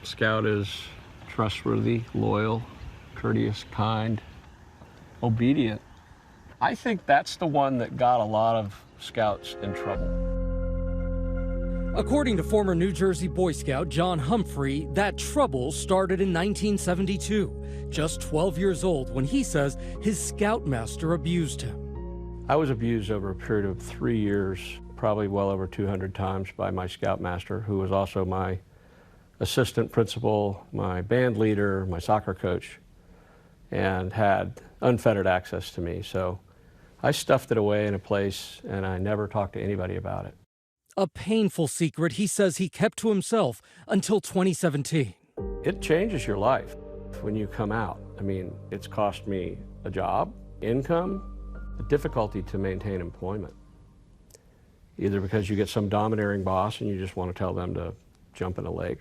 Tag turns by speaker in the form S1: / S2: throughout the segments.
S1: Scout is trustworthy, loyal, courteous, kind, obedient. I think that's the one that got a lot of Scouts in trouble.
S2: According to former New Jersey Boy Scout John Humphrey, that trouble started in 1972, just 12 years old, when he says his Scoutmaster abused him.
S1: I was abused over a period of 3 years, probably well over 200 times by my Scoutmaster, who was also my assistant principal, my band leader, my soccer coach, and had unfettered access to me. So I stuffed it away in a place, and I never talked to anybody about it.
S2: A painful secret he says he kept to himself until 2017.
S1: It changes your life when you come out. I mean, it's cost me a job, income, a difficulty to maintain employment. Either because you get some domineering boss and you just want to tell them to jump in a lake,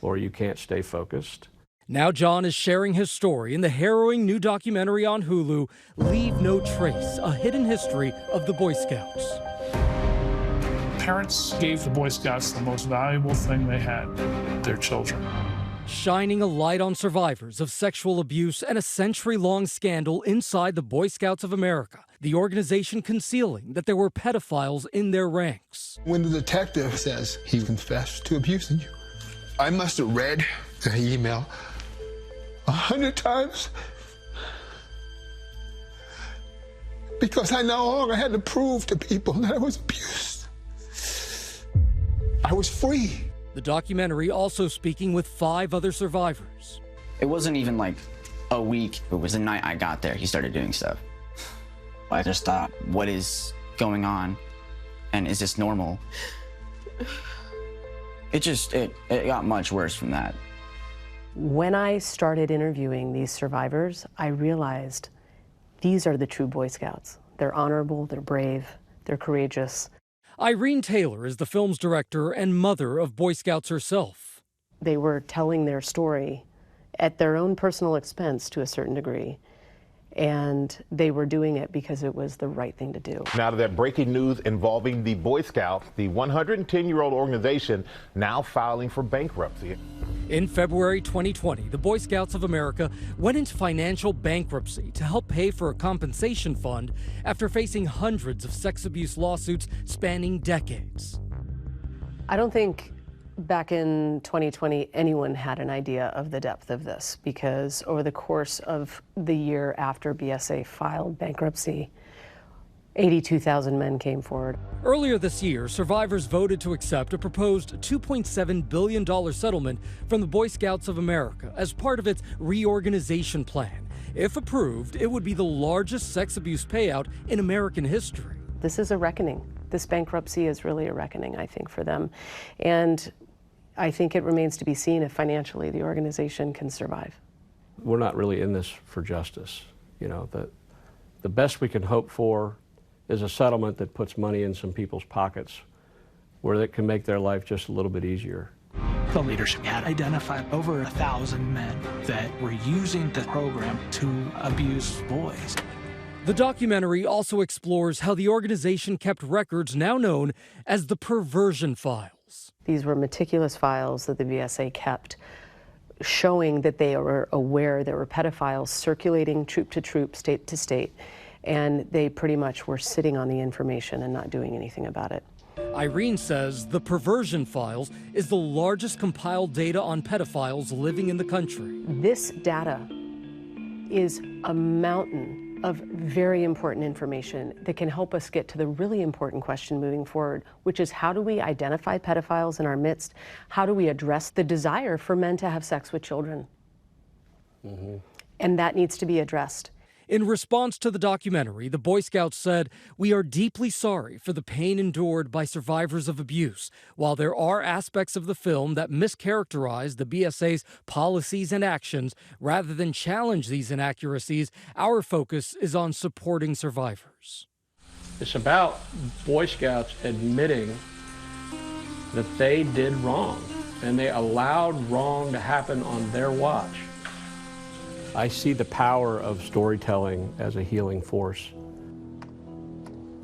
S1: or you can't stay focused.
S2: Now John is sharing his story in the harrowing new documentary on Hulu, Leave No Trace, a hidden history of the Boy Scouts.
S3: Parents gave the Boy Scouts the most valuable thing they had, their children.
S2: Shining a light on survivors of sexual abuse and a century-long scandal inside the Boy Scouts of America, the organization concealing that there were pedophiles in their ranks.
S4: When the detective says he confessed to abusing you, I must have read the email 100 times because I no longer had to prove to people that I was abused. I was free.
S2: The documentary also speaking with 5 other survivors.
S5: It wasn't even like a week. It was the night I got there, he started doing stuff. I just thought, what is going on? And is this normal? It got much worse from that.
S6: When I started interviewing these survivors, I realized these are the true Boy Scouts. They're honorable, they're brave, they're courageous.
S2: Irene Taylor is the film's director and mother of Boy Scouts herself.
S6: They were telling their story at their own personal expense to a certain degree. And they were doing it because it was the right thing to do.
S7: Now to that breaking news involving the Boy Scouts, the 110-year-old organization now filing for bankruptcy.
S2: In February 2020, the Boy Scouts of America went into financial bankruptcy to help pay for a compensation fund after facing hundreds of sex abuse lawsuits spanning decades.
S6: I don't think back in 2020, anyone had an idea of the depth of this, because over the course of the year after BSA filed bankruptcy, 82,000 men came forward.
S2: Earlier this year, survivors voted to accept a proposed $2.7 billion settlement from the Boy Scouts of America as part of its reorganization plan. If approved, it would be the largest sex abuse payout in American history.
S6: This is a reckoning. This bankruptcy is really a reckoning, I think, for them. And I think it remains to be seen if financially the organization can survive.
S1: We're not really in this for justice. You know, the best we can hope for is a settlement that puts money in some people's pockets where that can make their life just a little bit easier.
S8: The leadership had identified over 1,000 men that were using the program to abuse boys.
S2: The documentary also explores how the organization kept records now known as the perversion files.
S6: These were meticulous files that the BSA kept, showing that they were aware there were pedophiles circulating troop to troop, state to state, and they pretty much were sitting on the information and not doing anything about it.
S2: Irene says the perversion files is the largest compiled data on pedophiles living in the country.
S6: This data is a mountain of very important information that can help us get to the really important question moving forward, which is how do we identify pedophiles in our midst? How do we address the desire for men to have sex with children? And that needs to be addressed.
S2: In response to the documentary, the Boy Scouts said, "We are deeply sorry for the pain endured by survivors of abuse. While there are aspects of the film that mischaracterize the BSA's policies and actions, rather than challenge these inaccuracies, our focus is on supporting survivors."
S1: It's about Boy Scouts admitting that they did wrong, and they allowed wrong to happen on their watch. I see the power of storytelling as a healing force.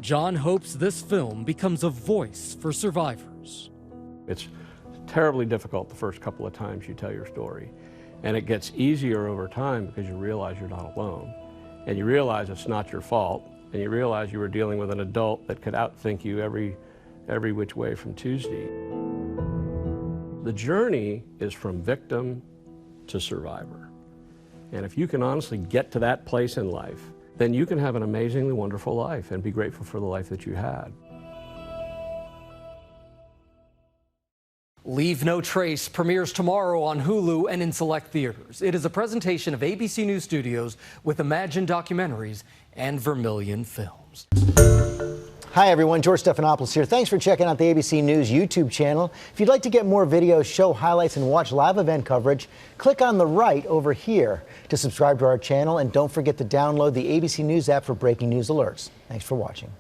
S2: John hopes this film becomes a voice for survivors.
S1: It's terribly difficult the first couple of times you tell your story. And it gets easier over time because you realize you're not alone. And you realize it's not your fault. And you realize you were dealing with an adult that could outthink you every which way from Tuesday. The journey is from victim to survivor. And if you can honestly get to that place in life, then you can have an amazingly wonderful life and be grateful for the life that you had.
S2: Leave No Trace premieres tomorrow on Hulu and in select theaters. It is a presentation of ABC News Studios with Imagine Documentaries and Vermilion Films.
S9: Hi everyone, George Stephanopoulos here. Thanks for checking out the ABC News YouTube channel. If you'd like to get more videos, show highlights, and watch live event coverage, click on the right over here to subscribe to our channel, and don't forget to download the ABC News app for breaking news alerts. Thanks for watching.